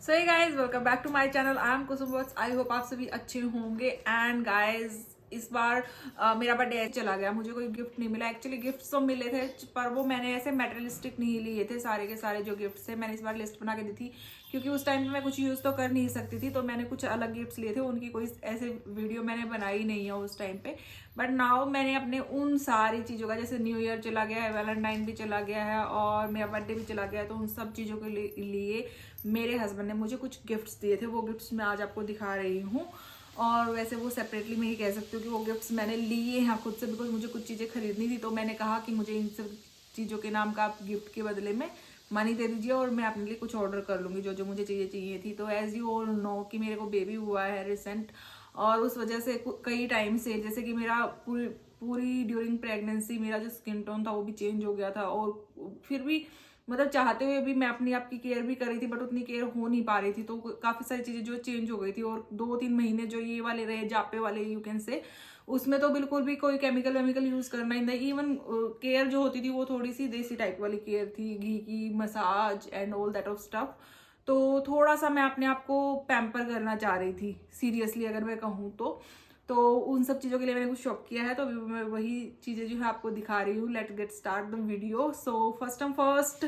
So hey guys, welcome back to my channel. I am Kusum words. I hope आप सभी अच्छे होंगे। And guys, इस बार मेरा बर्थडे चला गया, मुझे कोई गिफ्ट नहीं मिला। एक्चुअली गिफ्ट तो मिले थे, पर वो मैंने ऐसे मेटेरियलिस्टिक नहीं लिए थे। सारे के सारे जो गिफ्ट्स थे मैंने इस बार लिस्ट बना के दी थी, क्योंकि उस टाइम पे मैं कुछ यूज़ तो कर नहीं सकती थी, तो मैंने कुछ अलग गिफ्ट्स लिए थे। उनकी कोई ऐसे वीडियो मैंने बनाई नहीं है उस टाइम पे। बट नाउ मैंने अपने उन सारी चीज़ों का, जैसे न्यू ईयर चला गया है, वैलेंटाइन भी चला गया है और मेरा बर्थडे भी चला गया है, तो उन सब चीज़ों के लिए मेरे हस्बैंड ने मुझे कुछ गिफ्ट्स दिए थे। वो गिफ्ट्स मैं आज आपको दिखा रही हूँ। और वैसे वो सेपरेटली मैं ही कह सकती हूँ कि वो गिफ्ट्स मैंने लिए हैं खुद से, बिकॉज मुझे कुछ चीज़ें खरीदनी थी। तो मैंने कहा कि मुझे इन सब चीज़ों के नाम का आप गिफ्ट के बदले में मनी दे दीजिए और मैं अपने लिए कुछ ऑर्डर कर लूँगी जो जो मुझे चाहिए थी। तो एज यू ऑल नो कि मेरे को बेबी हुआ है रिसेंट, और उस वजह से कई टाइम से, जैसे कि मेरा पूरी ड्यूरिंग प्रेगनेंसी मेरा जो स्किन टोन था वो भी चेंज हो गया था। और फिर भी मतलब चाहते हुए भी मैं अपनी आप की केयर भी कर रही थी, बट उतनी केयर हो नहीं पा रही थी। तो काफ़ी सारी चीज़ें जो चेंज हो गई थी। और 2-3 महीने जो ये वाले रहे जापे वाले, यू कैन से, उसमें तो बिल्कुल भी कोई केमिकल वेमिकल यूज़ करना ही नहीं। इवन केयर जो होती थी वो थोड़ी सी देसी टाइप वाली केयर थी, घी की massage and all that of stuff. तो थोड़ा सा मैं अपने आप को पैम्पर करना चाह रही थी, सीरियसली अगर मैं कहूँ तो उन सब चीज़ों के लिए मैंने कुछ शॉप किया है। तो अभी मैं वही चीज़ें जो है आपको दिखा रही हूँ। Let get start the video. So first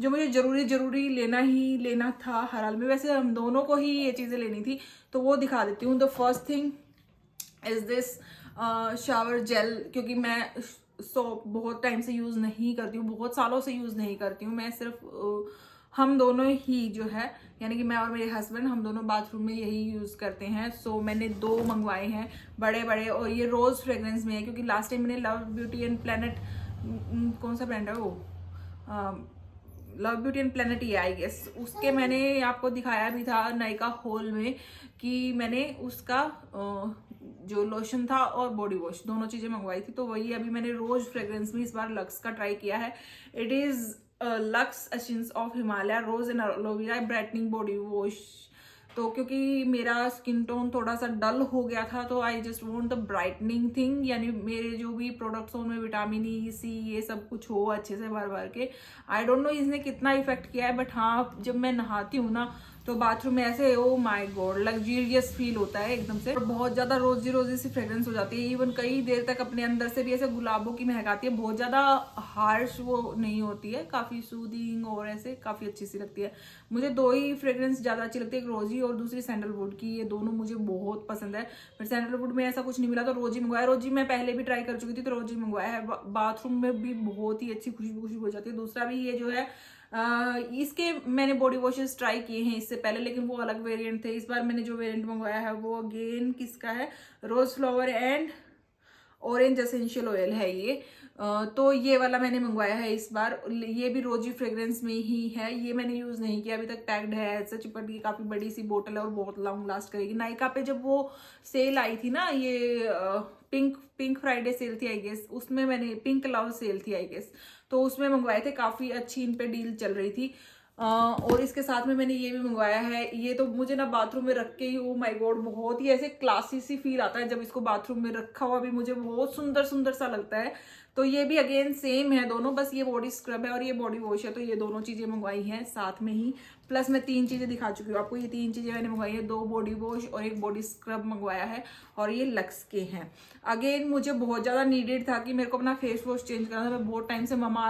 जो मुझे जरूरी लेना था हर हाल में, वैसे हम दोनों को ही ये चीज़ें लेनी थी, तो वो दिखा देती हूँ। The first thing is this shower gel, क्योंकि मैं सोप बहुत टाइम से यूज़ नहीं करती हूँ, बहुत सालों से यूज़ नहीं करती हूँ। मैं सिर्फ हम दोनों ही जो है, यानी कि मैं और मेरे हस्बैंड, हम दोनों बाथरूम में यही यूज़ करते हैं। सो मैंने 2 मंगवाए हैं बड़े बड़े, और ये रोज़ फ्रेग्रेंस में है, क्योंकि लास्ट टाइम मैंने लव ब्यूटी एंड प्लेनेट, कौन सा ब्रांड है वो, लव ब्यूटी एंड प्लेनेट ही आई गेस, उसके मैंने आपको दिखाया भी था नायका हॉल में कि मैंने उसका जो लोशन था और बॉडी वॉश दोनों चीज़ें मंगवाई थी। तो वही अभी मैंने रोज फ्रेग्रेंस में इस बार लक्स का ट्राई किया है। It is Lux essence of Himalaya rose and aloe vera brightening body wash. तो क्योंकि मेरा स्किन टोन थोड़ा सा डल हो गया था, तो I just want the brightening thing, यानी मेरे जो भी प्रोडक्ट्स हो उनमें विटामिन ई, सी, ये सब कुछ हो अच्छे से भर भर के। आई डोंट नो इसने कितना इफेक्ट किया है, बट हाँ, जब मैं नहाती हूँ ना तो बाथरूम में ऐसे, oh my God, luxurious feel होता है एकदम से। और बहुत ज्यादा रोजी रोजी सी फ्रेग्रेंस हो जाती है। इवन कई देर तक अपने अंदर से भी ऐसे गुलाबों की महक आती है। बहुत ज्यादा हार्श वो नहीं होती है, काफी सूदिंग और ऐसे काफी अच्छी सी लगती है। मुझे 2 ही फ्रेग्रेंस ज्यादा अच्छी लगती है, एक रोजी और दूसरी सैंडलवुड की। ये दोनों मुझे बहुत पसंद है। बट सैंडलवुड में ऐसा कुछ नहीं मिला तो रोजी मंगवाया। रोजी मैं पहले भी ट्राई कर चुकी थी, तो रोजी मंगवाया है। बाथरूम में भी बहुत ही अच्छी खुशबू हो जाती है। दूसरा भी ये जो है, इसके मैंने बॉडी वॉशेस ट्राई किए हैं इससे पहले, लेकिन वो अलग वेरिएंट थे। इस बार मैंने जो वेरिएंट मंगवाया है वो अगेन किसका है, rose flower and orange essential oil है ये। तो ये वाला मैंने मंगवाया है इस बार। ये भी रोजी फ्रेग्रेंस में ही है। ये मैंने यूज नहीं किया अभी तक, पैक्ड है सच, बट ये काफी बड़ी सी बोतल है और बहुत लॉन्ग लास्ट करेगी। नायका पे जब वो सेल आई थी ना, ये पिंक फ्राइडे सेल थी आई गेस, उसमें मैंने, पिंक लव सेल थी आई गेस, तो उसमें मंगवाए थे। काफी अच्छी इन पे डील चल रही थी। और इसके साथ में मैंने ये भी मंगवाया है। ये तो मुझे ना बाथरूम में रख के ही, ओ माय गॉड, बहुत ही ऐसे क्लासी सी फील आता है जब इसको बाथरूम में रखा हुआ भी मुझे बहुत सुंदर सुंदर सा लगता है। तो ये भी अगेन सेम है दोनों, बस ये बॉडी स्क्रब है और ये बॉडी वॉश है। तो ये दोनों चीजें मंगवाई हैं साथ में ही। प्लस मैं 3 चीजें दिखा चुकी हूँ आपको। ये 3 चीजें मैंने मंगवाई है, 2 बॉडी वॉश और 1 बॉडी स्क्रब मंगवाया है, और ये लक्स के हैं। अगेन मुझे बहुत ज्यादा नीडेड था कि मेरे को अपना फेस वॉश चेंज करना था। मैं बहुत टाइम से ममा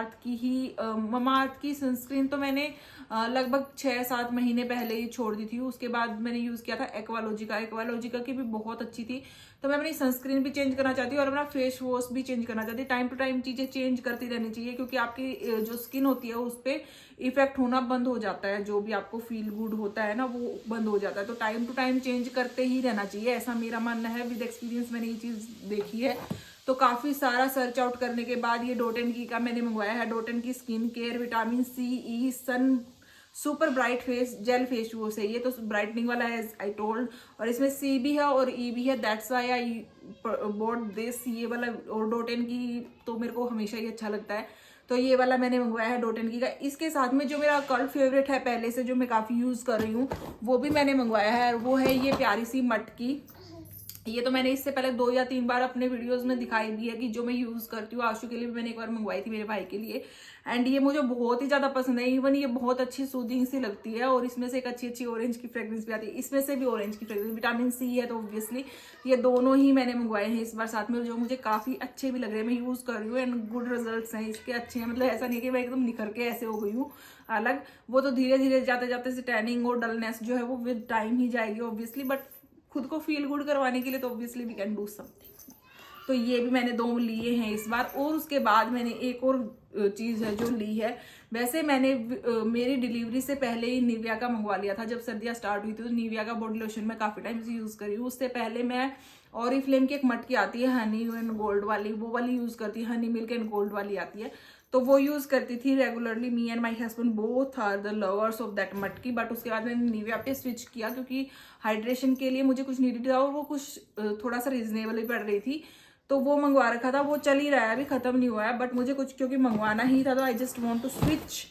अर्थ की सनस्क्रीन तो मैंने लगभग 6-7 महीने पहले ही छोड़ दी थी। उसके बाद मैंने यूज किया था एक्वालॉजिका की भी बहुत अच्छी थी। तो मैं अपनी सनस्क्रीन भी चेंज करना चाहती हूँ और अपना फेस वॉश भी चेंज करना चाहती हूँ। टाइम टू टाइम चीजें चेंज करती रहनी चाहिए, क्योंकि आपकी जो स्किन होती है उस पर इफेक्ट होना बंद हो जाता है। जो भी आपको फील गुड होता है ना, वो बंद हो जाता है। तो टाइम टू टाइम चेंज करते ही रहना चाहिए, ऐसा मेरा मानना है। विद एक्सपीरियंस मैंने ये चीज देखी है। तो काफी सारा सर्च आउट करने के बाद ये डॉट एंड की का मैंने मंगवाया है। Dot and key skin care vitamin C E sun super bright face gel face wash है ये। तो ब्राइटनिंग वाला है आई टोल्ड, और इसमें सी भी है और ई भी है। That's why I bought this, ये वाला। और डॉट एंड की तो मेरे को हमेशा ही अच्छा लगता है, तो ये वाला मैंने मंगवाया है डॉट एंड की का। इसके साथ में जो मेरा कल्ट फेवरेट है पहले से, जो मैं काफी यूज कर रही हूँ, वो भी मैंने मंगवाया है। वो है ये प्यारी सी मटकी, ये तो मैंने इससे पहले 2 या 3 बार अपने वीडियोस में दिखाई भी है कि जो मैं यूज़ करती हूँ। आशु के लिए भी मैंने एक बार मंगवाई थी, मेरे भाई के लिए, एंड ये मुझे बहुत ही ज़्यादा पसंद है। इवन ये बहुत अच्छी सूदिंग सी लगती है और इसमें से एक अच्छी अच्छी ऑरेंज की फ्रेग्रेंस भी आती है, इसमें से भी ऑरेंज की फ्रेग्रेंस, विटामिन सी है तो ऑब्वियसली ये दोनों ही मैंने मंगवाए हैं इस बार साथ में, जो मुझे काफ़ी अच्छे भी लग रहे हैं। मैं यूज़ कर रही हूँ एंड गुड रिजल्ट्स हैं इसके, अच्छे हैं। मतलब ऐसा नहीं है कि मैं एकदम निखर के ऐसे हो गई हूँ अलग, वो तो धीरे धीरे जाते जाते से टैनिंग और डलनेस जो है वो विद टाइम ही जाएगी ऑब्वियसली, बट खुद को फील गुड करवाने के लिए तो obviously we can do something. तो ये भी मैंने 2 लिए हैं इस बार। और उसके बाद मैंने एक और चीज़ है जो ली है। वैसे मैंने मेरी डिलीवरी से पहले ही निविया का मंगवा लिया था, जब सर्दियाँ स्टार्ट हुई थी तो निविया का बॉडी लोशन मैं काफ़ी टाइम से यूज़ करी हूँ। उससे पहले मैं ऑरिफ्लेम की एक मटकी आती है हनी एंड गोल्ड वाली, वो वाली यूज़ करती है, हनी मिल्क एंड गोल्ड वाली आती है, तो वो यूज़ करती थी regularly. Me and my husband both are the lovers of that मटकी। बट उसके बाद मैंने निविया पे स्विच किया क्योंकि हाइड्रेशन के लिए मुझे कुछ नीडेड था और वो कुछ थोड़ा सा रीजनेबल ही पड़ रही थी, तो वो मंगवा रखा था। वो चल ही रहा है, अभी ख़त्म नहीं हुआ है, बट मुझे कुछ क्योंकि मंगवाना ही था तो I just want to switch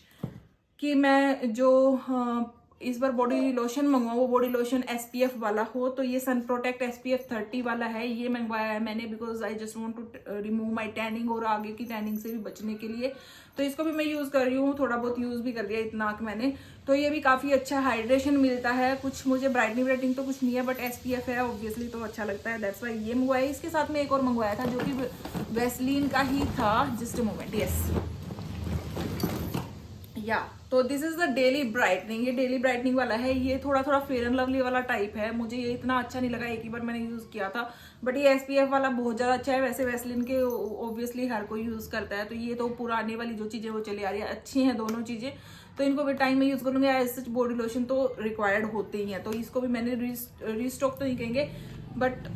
कि मैं जो इस बार बॉडी लोशन मंगवाऊँ वो बॉडी लोशन SPF वाला हो। तो ये सन प्रोटेक्ट SPF 30 वाला है, ये मंगवाया है मैंने because I just want to remove my tanning और आगे की टैनिंग से भी बचने के लिए। तो इसको भी मैं यूज़ कर रही हूँ, थोड़ा बहुत यूज़ भी कर दिया इतना कि मैंने। तो ये भी काफ़ी अच्छा हाइड्रेशन मिलता है, कुछ मुझे ब्राइटनिंग तो कुछ नहीं है बट SPF है ऑब्वियसली तो अच्छा लगता है, दैट्स वाई ये मंगवाया। इसके साथ में एक और मंगवाया था जो कि वैसलीन का ही था, जस्ट अ मोमेंट, यस या। तो this is the daily brightening, ये डेली ब्राइटनिंग वाला है। ये थोड़ा थोड़ा फेयर एंड लवली वाला टाइप है, मुझे ये इतना अच्छा नहीं लगा, एक ही बार मैंने यूज़ किया था, बट ये SPF वाला बहुत ज़्यादा अच्छा है। वैसे वैसलिन के ऑब्वियसली हर कोई यूज़ करता है, तो ये तो पुराने वाली जो चीज़ें वो चली आ रही है, अच्छी हैं दोनों चीज़ें, तो इनको भी टाइम में यूज़ करूँगी। एज सच बॉडी लोशन तो रिक्वायर्ड होते ही हैं, तो इसको भी मैंने रीस्टॉक तो नहीं कहेंगे बट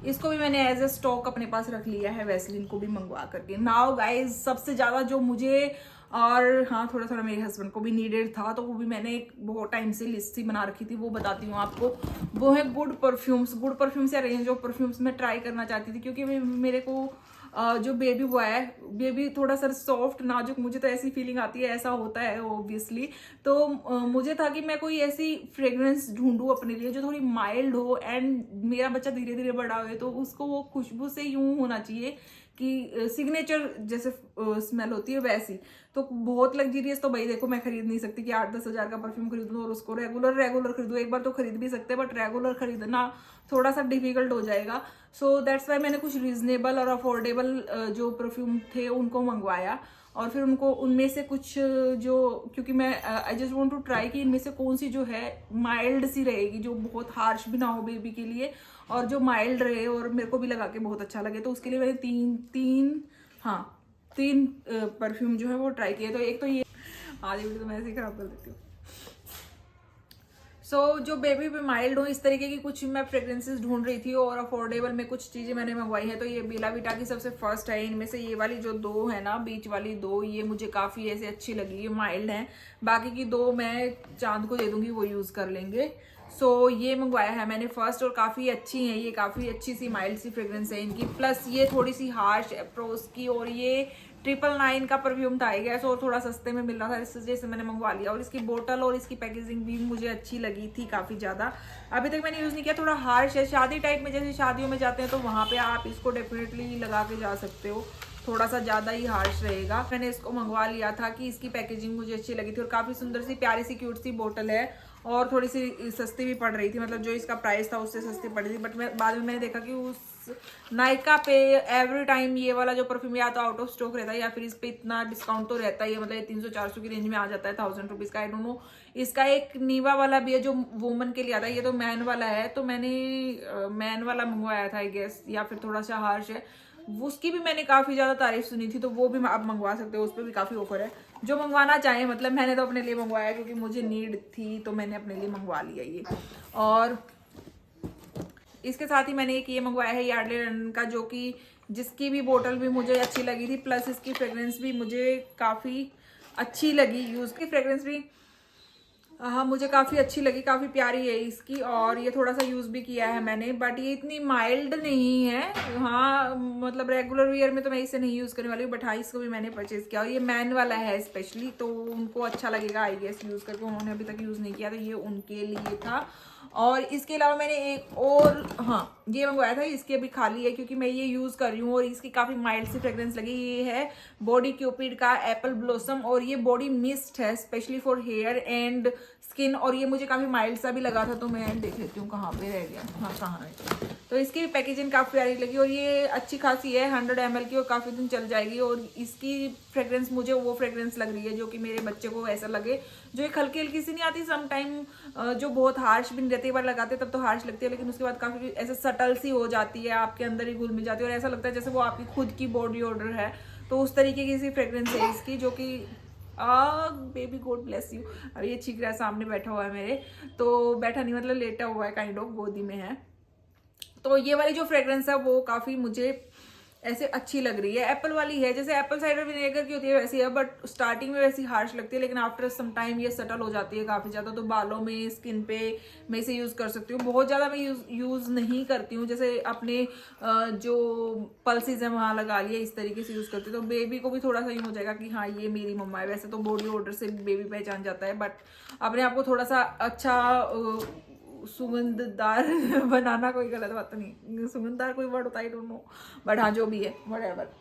इसको भी मैंने एज ए स्टॉक अपने पास रख लिया है, वैसलीन को भी मंगवा करके। नाउ गाइज सबसे ज़्यादा जो मुझे और हाँ थोड़ा थोड़ा मेरे हस्बैंड को भी नीडेड था, तो वो भी मैंने एक बहुत टाइम से लिस्ट ही बना रखी थी, वो बताती हूँ आपको। वो है गुड परफ्यूम्स या रेंज ऑफ परफ्यूम्स मैं ट्राई करना चाहती थी क्योंकि मेरे को जो बेबी बॉय है, बेबी थोड़ा सा सॉफ्ट नाजुक, मुझे तो ऐसी फीलिंग आती है, ऐसा होता है ऑब्वियसली। तो मुझे था कि मैं कोई ऐसी फ्रेग्रेंस ढूंढूं अपने लिए जो थोड़ी माइल्ड हो एंड मेरा बच्चा धीरे धीरे बड़ा हुए तो उसको वो खुशबू से यूं होना चाहिए कि सिग्नेचर जैसे स्मेल होती है वैसी। तो बहुत लग्जरियस तो भाई देखो मैं खरीद नहीं सकती कि 8-10 हज़ार का परफ्यूम खरीदूँ और उसको रेगुलर खरीदूँ। एक बार तो खरीद भी सकते बट रेगुलर खरीदना थोड़ा सा डिफिकल्ट हो जाएगा। सो दैट्स वाई मैंने कुछ रीजनेबल और अफोर्डेबल जो परफ्यूम थे उनको मंगवाया और फिर उनको उनमें से कुछ जो, क्योंकि मैं I just want to try कि इनमें से कौन सी जो है माइल्ड सी रहेगी, जो बहुत हार्श भी ना हो बेबी के लिए और जो माइल्ड रहे और मेरे को भी लगा के बहुत अच्छा लगे। तो उसके लिए मैंने तीन परफ्यूम जो है वो ट्राई किए। तो एक तो ये आधी वीडियो तो मैं ऐसे ही खराब कर देती हूँ। जो बेबी पे माइल्ड हो इस तरीके की कुछ मैं फ्रेग्रेंसेस ढूंढ रही थी और अफोर्डेबल में कुछ चीज़ें मैंने मंगवाई है। तो ये बेला विटा की सबसे फर्स्ट है, इनमें से ये वाली जो 2 है ना, बीच वाली 2, ये मुझे काफ़ी ऐसे अच्छी लगी, ये माइल्ड है। बाकी की 2 मैं चांद को दे दूंगी, वो यूज़ कर लेंगे। ये मंगवाया है मैंने फर्स्ट और काफ़ी अच्छी है, ये काफ़ी अच्छी सी माइल्ड सी फ्रेग्रेंस है इनकी, प्लस ये थोड़ी सी हार्श अप्रोच की और ये 999 का परफ्यूम था आई गैस और थोड़ा सस्ते में मिल रहा था, इस वजह से मैंने मंगवा लिया। और इसकी बोतल और इसकी पैकेजिंग भी मुझे अच्छी लगी थी काफ़ी ज़्यादा। अभी तक मैंने यूज़ नहीं किया, थोड़ा हार्श है, शादी टाइप में, जैसे शादियों में जाते हैं तो वहाँ पे आप इसको डेफिनेटली लगा के जा सकते हो, थोड़ा सा ज़्यादा ही हार्श रहेगा। मैंने इसको मंगवा लिया था कि इसकी पैकेजिंग मुझे अच्छी लगी थी और काफ़ी सुंदर सी प्यारी सी क्यूट सी बोतल है और थोड़ी सी सस्ती भी पड़ रही थी, मतलब जो इसका प्राइस था उससे सस्ती पड़ रही थी। बट मैं बाद में मैंने देखा कि उस नायका पे एवरी टाइम ये वाला जो परफ्यूम या तो आउट ऑफ स्टॉक रहता है या फिर इस पे इतना डिस्काउंट तो रहता ही है, मतलब 300-400 की रेंज में आ जाता है, 1000 रुपीज़ का। आई डोंट नो, इसका एक नीवा वाला भी है जो वुमन के लिए आता है, ये तो मैन वाला है, तो मैंने मैन वाला मंगवाया था आई गेस, या फिर थोड़ा सा हार्श है। उसकी भी मैंने काफ़ी ज़्यादा तारीफ सुनी थी, तो वो भी आप मंगवा सकते हो, उस पर भी काफ़ी ऑफर है। जो मंगवाना चाहें, मतलब मैंने तो अपने लिए मंगवाया क्योंकि मुझे नीड थी, तो मैंने अपने लिए मंगवा लिया ये। और इसके साथ ही मैंने एक ये मंगवाया है यार्डले लंडन का, जो कि जिसकी भी बोतल भी मुझे अच्छी लगी थी, प्लस इसकी फ्रेग्रेंस भी मुझे काफ़ी अच्छी लगी यूज़ की। फ्रेग्रेंस भी हाँ, मुझे काफ़ी अच्छी लगी, काफ़ी प्यारी है इसकी, और ये थोड़ा सा यूज़ भी किया है मैंने, बट ये इतनी माइल्ड नहीं है। हाँ मतलब रेगुलर वियर में तो मैं इसे नहीं यूज़ करने वाली हूँ, बट हाँ इसको भी मैंने परचेज़ किया, और ये मैन वाला है स्पेशली, तो उनको अच्छा लगेगा आई गेस यूज़ करके, उन्होंने अभी तक यूज़ नहीं किया, तो ये उनके लिए था। और इसके अलावा मैंने एक और हाँ ये मंगवाया था, इसकी अभी खाली है क्योंकि मैं ये यूज़ कर रही हूँ, और इसकी काफ़ी माइल्ड सी फ्रेग्रेंस लगी। ये है बॉडी क्यूपिड का एप्पल ब्लॉसम, और ये बॉडी मिस्ट है specially for hair and skin, और ये मुझे काफ़ी माइल्ड सा भी लगा था, तो मैं देख लेती हूँ कहाँ पे रह गया, हाँ कहाँ है। तो इसकी पैकेजिंग काफ़ी प्यारी लगी, और ये अच्छी खासी है 100 ml की, और काफ़ी दिन चल जाएगी, और इसकी फ्रेग्रेंस मुझे वो फ्रेग्रेंस लग रही है जो कि मेरे बच्चे को ऐसा लगे, जो एक हल्की हल्की सी नहीं आती सम टाइम, जो बहुत हार्श भी नहीं रहती, एक बार लगाते तब तो हार्श लगती है, लेकिन उसके बाद काफ़ी ऐसे सटल सी हो जाती है, आपके अंदर ही घुल मिल जाती है, और ऐसा लगता है जैसे वो आपकी खुद की बॉडी ऑर्डर है। तो उस तरीके की सी फ्रेग्रेंस है इसकी, जो कि बेबी गॉड ब्लेस यू। अभी ये चीख रहा है, सामने बैठा हुआ है मेरे, तो बैठा नहीं मतलब लेटा हुआ है, काइंड ऑफ गोदी में है। तो ये वाली जो फ्रेग्रेंस है वो काफ़ी मुझे ऐसे अच्छी लग रही है, एप्पल वाली है, जैसे एप्पल साइडर विनेगर की होती है वैसी है, बट स्टार्टिंग में वैसी हार्श लगती है, लेकिन आफ्टर सम टाइम ये सेटल हो जाती है काफ़ी ज़्यादा। तो बालों में, स्किन पे मैं इसे यूज़ कर सकती हूँ, बहुत ज़्यादा मैं यूज़ नहीं करती हूँ, जैसे अपने जो पल्सेस है वहाँ लगा लिया, इस तरीके से यूज़ करती हूँ। तो बेबी को भी थोड़ा सा यूँ हो जाएगा कि हाँ ये मेरी मम्मा है, वैसे तो बॉडी ऑर्डर से बेबी पहचान जाता है, बट अपने आप को थोड़ा सा अच्छा सुगंधदार बनाना, कोई गलत बात तो नहीं, सुगंधदार कोई वर्ड होता है, आई डोंट नो, बट हाँ जो भी है व्हाटएवर।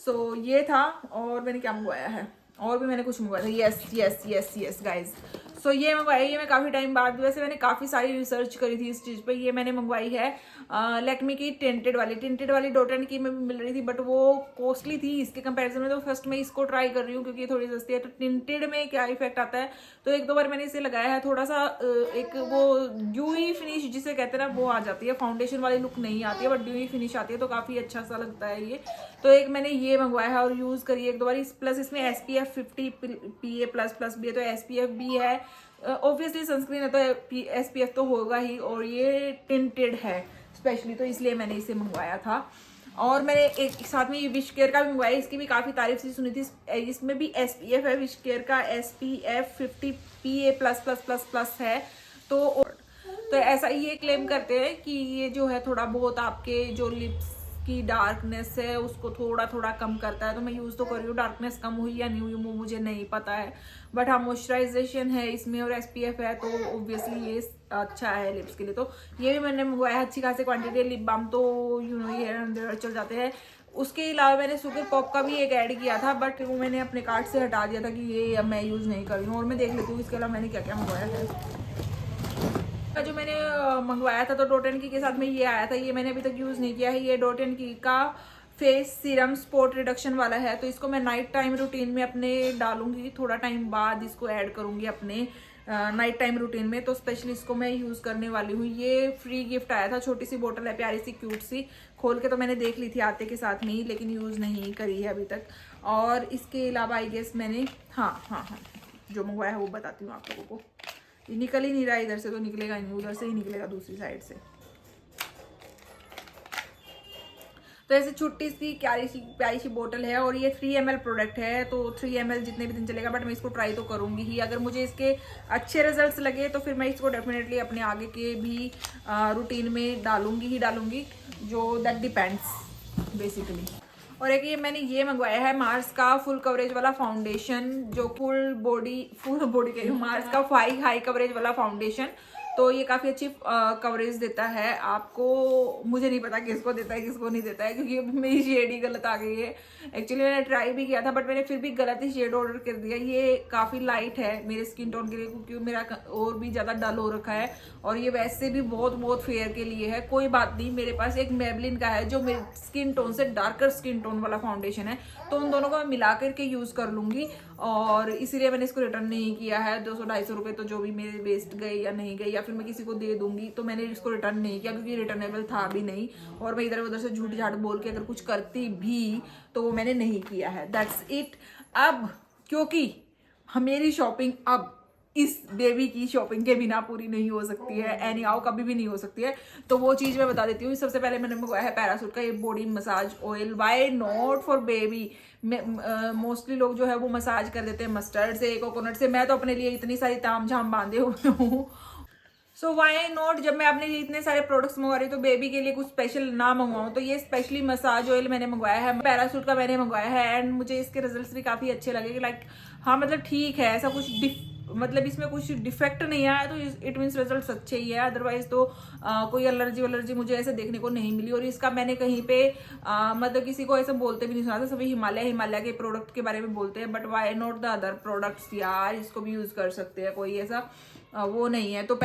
सो ये था, और मैंने क्या मंगवाया है, और भी मैंने कुछ मंगवाया था, yes yes yes yes guys. So ये मंगवाई, ये मैं काफ़ी टाइम बाद, वैसे मैंने काफ़ी सारी रिसर्च करी थी इस चीज़ पे, ये मैंने मंगवाई है लैक्मे की टिंटेड वाली डॉट एंड की में भी मिल रही थी, बट वो कॉस्टली थी इसके कंपैरिजन में, तो फर्स्ट मैं इसको ट्राई कर रही हूँ क्योंकि ये थोड़ी सस्ती है। तो टिंटेड में क्या इफेक्ट आता है, तो एक दो बार मैंने इसे लगाया है, थोड़ा सा एक वो ड्यूई फिनिश जिसे कहते हैं ना वो आ जाती है, फाउंडेशन वाली लुक नहीं आती है, बट ड्यूई फिनिश आती है, तो काफ़ी अच्छा सा लगता है ये। तो एक मैंने ये मंगवाया है और यूज़ करी एक दो बार, प्लस इसमें SPF 50 PA++ भी है, तो SPF भी है, ऑब्वियसली सनस्क्रीन है तो SPF तो होगा ही, और ये टिंटेड है स्पेशली, तो इसलिए मैंने इसे मंगवाया था। और मैंने एक साथ में ये विश केयर का भी मंगवाया, इसकी भी काफ़ी तारीफ सी सुनी थी, इसमें भी SPF है, विश केयर का SPF 50 PA++++ है। तो ऐसा ये क्लेम करते हैं कि ये जो है थोड़ा बहुत आपके जो लिप्स की डार्कनेस है उसको थोड़ा थोड़ा कम करता है, तो मैं यूज़ तो कर रही हूँ, डार्कनेस कम हुई या नहीं हुई वो मुझे नहीं पता है, बट हाँ मॉइस्चराइजेशन है इसमें और SPF है, तो ऑब्वियसली ये अच्छा है लिप्स के लिए। तो ये भी मैंने मंगवाया, अच्छी खासी क्वांटिटी, लिप बाम तो ये अंदर चल जाते हैं। उसके अलावा मैंने सुगर पॉप का भी एक ऐड किया था, बट वो मैंने अपने कार्ट से हटा दिया था कि ये अब मैं यूज़ नहीं कर रही हूँ। और मैं देख लेती हूँ इसके अलावा मैंने क्या क्या मंगवाया था। जो मैंने मंगवाया था तो डॉट एंड की के साथ में ये आया था, ये मैंने अभी तक यूज़ नहीं किया है। ये डॉट एंड की का फेस सीरम स्पॉट रिडक्शन वाला है, तो इसको मैं नाइट टाइम रूटीन में अपने डालूंगी, थोड़ा टाइम बाद इसको ऐड करूंगी अपने नाइट टाइम रूटीन में, तो स्पेशली इसको मैं यूज़ करने वाली हूँ। ये फ्री गिफ्ट आया था, छोटी सी बोतल है, प्यारी सी क्यूट सी, खोल के तो मैंने देख ली थी आते के साथ में ही, लेकिन यूज़ नहीं करी है अभी तक। और इसके अलावा आई गेस मैंने हाँ जो मंगवाया है वो बताती हूँ आप लोगों को। ये निकल ही नहीं रहा, इधर से तो निकलेगा ही नहीं, उधर से ही निकलेगा दूसरी साइड से। तो ऐसे छोटी सी प्यारी सी बोतल है, और ये 3 ml प्रोडक्ट है, तो 3 ml जितने भी दिन चलेगा, बट मैं इसको ट्राई तो करूंगी ही। अगर मुझे इसके अच्छे रिजल्ट्स लगे तो फिर मैं इसको डेफिनेटली अपने आगे के भी रूटीन में डालूंगी, जो दैट डिपेंड्स बेसिकली। और एक ये मैंने ये मंगवाया है मार्स का फुल कवरेज वाला फाउंडेशन, जो फुल बॉडी कह रही हूँ, मार्स का हाई कवरेज वाला फाउंडेशन। तो ये काफ़ी अच्छी कवरेज देता है आपको, मुझे नहीं पता किसको देता है किसको नहीं देता है, क्योंकि मेरी शेड ही गलत आ गई है। एक्चुअली मैंने ट्राई भी किया था, बट मैंने फिर भी गलत ही शेड ऑर्डर कर दिया। ये काफ़ी लाइट है मेरे स्किन टोन के लिए, क्योंकि मेरा और भी ज़्यादा डल हो रखा है, और ये वैसे भी बहुत फेयर के लिए है। कोई बात नहीं, मेरे पास एक मेबलिन का है जो मेरे स्किन टोन से डार्कर स्किन टोन वाला फाउंडेशन है, तो उन दोनों को मैं मिला करके यूज़ कर लूँगी, और इसीलिए मैंने इसको रिटर्न नहीं किया है। 200-250 रुपये तो जो भी मेरे वेस्ट गए या नहीं गए, या फिर मैं किसी को दे दूंगी, तो मैंने इसको रिटर्न नहीं किया क्योंकि रिटर्नेबल था भी नहीं, और मैं इधर उधर से झूठ झाट बोल के अगर कुछ करती भी तो वो मैंने नहीं किया है, दैट्स इट। अब क्योंकि मेरी शॉपिंग अब इस बेबी की शॉपिंग के बिना पूरी नहीं हो सकती है, एनी हाउ कभी भी नहीं हो सकती है। तो वो चीज़ मैं बता देती हूँ। सबसे पहले मैंने मंगवाया है पैरासूट का ये body massage oil. Why not for baby. Mostly लोग जो है वो मसाज कर देते हैं मस्टर्ड से, कोकोनट से। मैं तो अपने लिए इतनी सारी ताम झाम बांधे हुए हूँ, सो वाई नॉट। जब मैं अपने लिए इतने सारे प्रोडक्ट्स मंगवा रही हूँ तो बेबी के लिए कुछ स्पेशल ना मंगवाऊँ। तो ये स्पेशली मसाज ऑयल मैंने मंगवाया है, पैरासूट का मैंने मंगवाया है, एंड मुझे इसके रिजल्ट्स भी काफ़ी अच्छे लगे। लाइक हाँ मतलब ठीक है, ऐसा कुछ मतलब इसमें कुछ डिफेक्ट नहीं आया तो इट मीन्स रिजल्ट अच्छे ही है। अदरवाइज तो कोई एलर्जी मुझे ऐसे देखने को नहीं मिली। और इसका मैंने कहीं पे मतलब किसी को ऐसे बोलते भी नहीं सुना था, सभी हिमालय के प्रोडक्ट के बारे में बोलते हैं, but why not the other products यार, इसको भी यूज कर सकते हैं, कोई ऐसा वो नहीं है। तो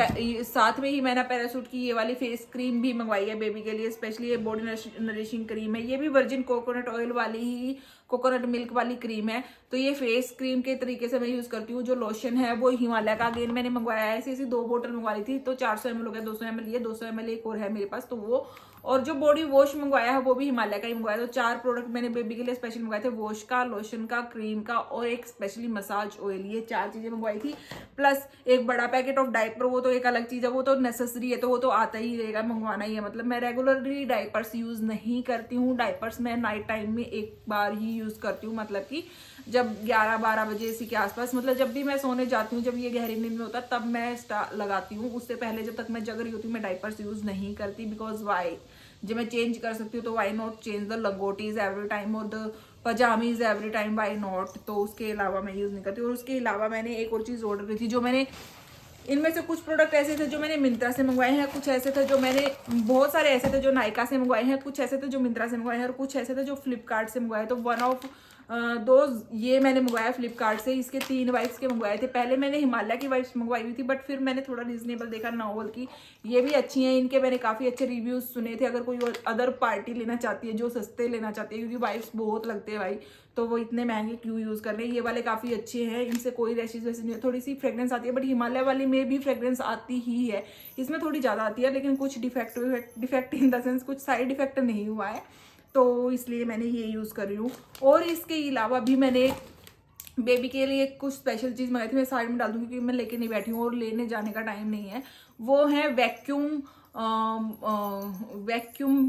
साथ में ही मैंने पैरासूट की ये वाली फेस क्रीम भी मंगवाई है बेबी के लिए, स्पेशली ये बॉडी नरिशिंग क्रीम है। ये भी वर्जिन कोकोनट ऑयल वाली ही, कोकोनट मिल्क वाली क्रीम है। तो ये फेस क्रीम के तरीके से मैं यूज करती हूँ। जो लोशन है वो हिमालय का अगेन मैंने मंगवाया है, ऐसी 2 बोतल मंगवा ली थी। तो 400 ml हो गया, 200 ml ये, 200 ml एक और है मेरे पास, तो वो। और जो बॉडी वॉश मंगवाया है वो भी हिमालय का ही मंगवाया। तो 4 प्रोडक्ट मैंने बेबी के लिए स्पेशल मंगवाए थे, वॉश का, लोशन का, क्रीम का और एक स्पेशली मसाज ऑयल। ये 4 चीजें मंगवाई थी। प्लस एक बड़ा पैकेट ऑफ डायपर, वो तो एक अलग चीज है, वो तो नेसेसरी है, तो वो तो आता ही रहेगा, मंगवाना ही है। मतलब मैं रेगुलरली डायपर्स यूज नहीं करती हूँ। डायपर्स मैं नाइट टाइम में एक बार ही यूज करती हूँ, मतलब कि जब 11-12 बजे इसी के आसपास, मतलब जब भी मैं सोने जाती हूँ, जब ये गहरी नींद में होता है तब मैं लगाती हूँ। उससे पहले जब तक मैं जग रही होती हूँ मैं डायपर्स यूज नहीं करती, बिकॉज वाई, जब मैं चेंज कर सकती हूँ तो why not change the langotis every time और the pajamis every time, why not. तो उसके अलावा मैं यूज नहीं करती। और उसके अलावा मैंने एक और चीज ऑर्डर की थी, जो मैंने इनमें से कुछ प्रोडक्ट ऐसे थे जो मैंने मिंत्रा से मंगवाए हैं, कुछ ऐसे थे जो मैंने, बहुत सारे ऐसे थे जो नायका से मंगवाए हैं, कुछ ऐसे थे जो मिंत्रा से मंगवाए हैं, और कुछ ऐसे थे जो फ्लिपकार्ट से मंगवाए। तो वन ऑफ दोज ये मैंने मंगवाया फ्लिपकार्ट से। इसके 3 वाइप्स के मंगवाए थे। पहले मैंने हिमालय की वाइप्स मंगवाई हुई थी, बट फिर मैंने थोड़ा रीजनेबल देखा नॉवल की, ये भी अच्छी हैं। इनके मैंने काफ़ी अच्छे रिव्यूज सुने थे। अगर कोई अदर पार्टी लेना चाहती है जो सस्ते लेना चाहती है, क्योंकि वाइप्स बहुत लगते हैं भाई, तो वो इतने महंगे क्यों यूज़ कर रहे हैं। ये वाले काफ़ी अच्छे हैं, इनसे कोई रैशेज वैसे नहीं है, थोड़ी सी फ्रेग्रेंस आती है, बट हिमालय वाली में भी फ्रेग्रेंस आती ही है। इसमें थोड़ी ज़्यादा आती है, लेकिन कुछ डिफेक्ट इन द सेंस कुछ साइड इफेक्ट नहीं हुआ है, तो इसलिए मैंने ये यूज़ कर रही हूँ। और इसके अलावा भी मैंने बेबी के लिए कुछ स्पेशल चीज़ मंगाई थी, मैं साइड में डाल दूँगी क्योंकि मैं लेके नहीं बैठी हूँ और लेने जाने का टाइम नहीं है। वो है वैक्यूम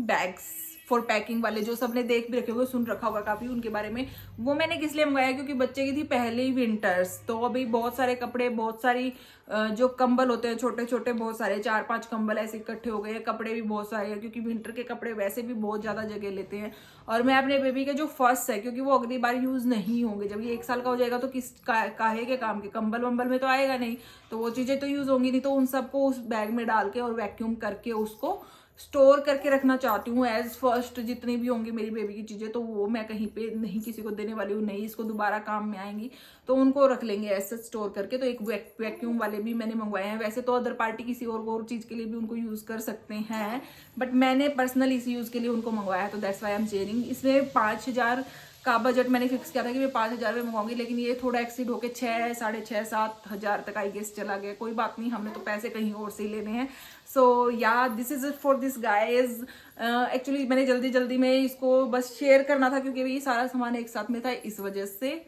बैग्स फॉर पैकिंग वाले, जो सबने देख भी रखे होंगे, सुन रखा होगा काफ़ी उनके बारे में। वो मैंने किस लिए मंगाया, क्योंकि बच्चे की थी पहले ही विंटर्स, तो अभी बहुत सारे कपड़े, बहुत सारी जो कंबल होते हैं छोटे छोटे, बहुत सारे 4-5 कंबल ऐसे इकट्ठे हो गए हैं। कपड़े भी बहुत सारे हैं, क्योंकि विंटर के कपड़े वैसे भी बहुत ज़्यादा जगह लेते हैं। और मैं अपने बेबी के जो फर्स्ट है, क्योंकि वो अगली बार यूज़ नहीं होंगे, जब ये 1 साल का हो जाएगा तो किस काहे के काम के, कंबल वंबल में तो आएगा नहीं, तो वो चीज़ें तो यूज़ होंगी नहीं। तो उन सबको उस बैग में डाल के और वैक्यूम करके उसको स्टोर करके रखना चाहती हूँ एज फर्स्ट। जितनी भी होंगी मेरी बेबी की चीज़ें, तो वो मैं कहीं पे नहीं किसी को देने वाली हूँ, नहीं इसको दोबारा काम में आएंगी, तो उनको रख लेंगे ऐसे स्टोर करके। तो एक वैक्यूम वाले भी मैंने मंगवाए हैं। वैसे तो अदर पार्टी किसी और चीज़ के लिए भी उनको यूज़ कर सकते हैं, बट मैंने पर्सनली इस यूज़ के लिए उनको मंगवाया, तो that's why I am sharing. इसमें 5000 का बजट मैंने फिक्स किया था कि मैं 5000 में मंगाऊंगी, लेकिन ये थोड़ा एक्सीड होके 6, 6.5, 7 तक आई गेस चला गया। कोई बात नहीं, हमने तो पैसे कहीं और से ही लेने हैं। सो या this is it for this guys. Actually मैंने जल्दी में इसको बस शेयर करना था, क्योंकि ये सारा सामान एक साथ में था, इस वजह से।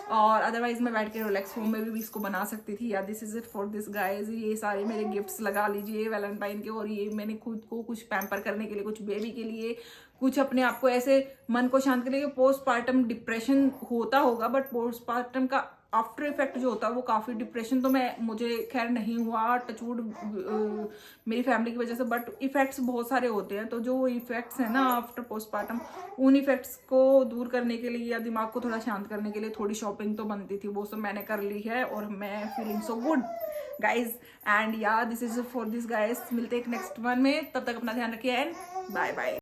और अदरवाइज मैं बैठ के रिलैक्स होम में भी इसको बना सकती थी। या this is it for this guys. ये सारे मेरे गिफ्ट्स लगा लीजिए वैलेंटाइन के। और ये मैंने खुद को कुछ पैम्पर करने के लिए, कुछ बेबी के लिए, कुछ अपने आप को ऐसे मन को शांत करने के लिए। पोस्टपार्टम डिप्रेशन होता होगा, बट पोस्टपार्टम का आफ्टर इफेक्ट जो होता है वो काफ़ी, डिप्रेशन तो मुझे खैर नहीं हुआ टचवुड मेरी फैमिली की वजह से, बट इफेक्ट्स बहुत सारे होते हैं। तो जो इफेक्ट्स हैं ना आफ्टर पोस्टपार्टम, उन इफेक्ट्स को दूर करने के लिए या दिमाग को थोड़ा शांत करने के लिए थोड़ी शॉपिंग तो बनती थी, वो सब मैंने कर ली है और मैं feeling so good guys. And yeah this is for this guys. मिलते हैं नेक्स्ट वन में, तब तक अपना ध्यान रखिए एंड बाय बाय।